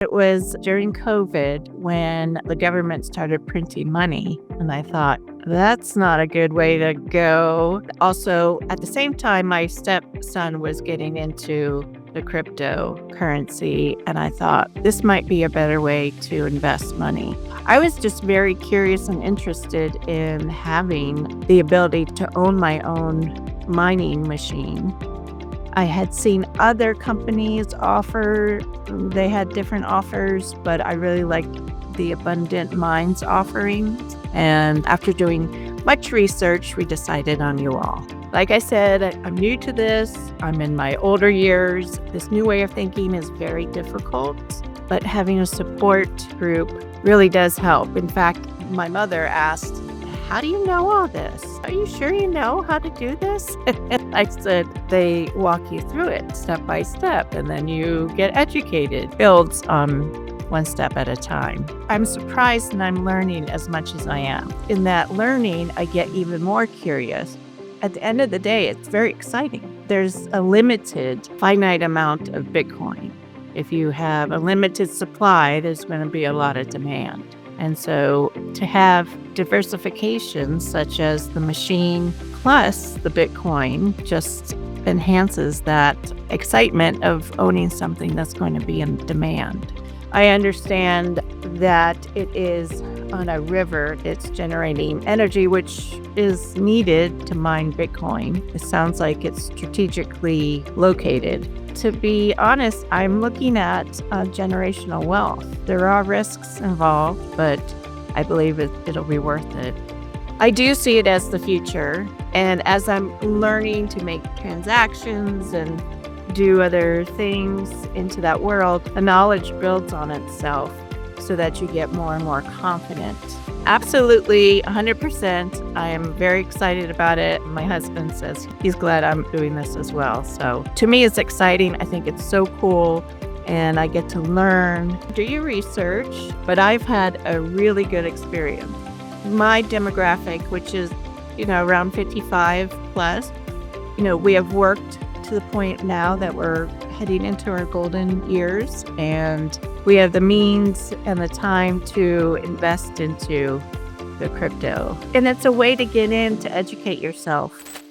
It was during COVID when the government started printing money, and I thought, that's not a good way to go. Also, at the same time, my stepson was getting into the cryptocurrency, and I thought this might be a better way to invest money. I was just very curious and interested in having the ability to own my own mining machine. I had seen other companies offer, they had different offers, but I really liked the Abundant Minds offerings. And after doing much research, we decided on you all. Like I said, I'm new to this. I'm in my older years. This new way of thinking is very difficult, but having a support group really does help. In fact, my mother asked, how do you know all this? Are you sure you know how to do this? And I said, they walk you through it step by step, and then you get educated. Builds one step at a time. I'm surprised and I'm learning as much as I am. In that learning, I get even more curious. At the end of the day, it's very exciting. There's a limited, finite amount of Bitcoin. If you have a limited supply, there's going to be a lot of demand. And so to have diversification such as the machine plus the Bitcoin just enhances that excitement of owning something that's going to be in demand. I understand that it is on a river. It's generating energy, which is needed to mine Bitcoin. It sounds like it's strategically located. To be honest, I'm looking at generational wealth. There are risks involved, but I believe it'll be worth it. I do see it as the future. And as I'm learning to make transactions and do other things into that world, the knowledge builds on itself so that you get more and more confident. Absolutely, 100%. I am very excited about it. My husband says he's glad I'm doing this as well. So to me, it's exciting. I think it's so cool. And I get to learn, do your research, but I've had a really good experience. My demographic, which is, around 55 plus, we have worked to the point now that we're heading into our golden years, and we have the means and the time to invest into the crypto. And it's a way to get in to educate yourself.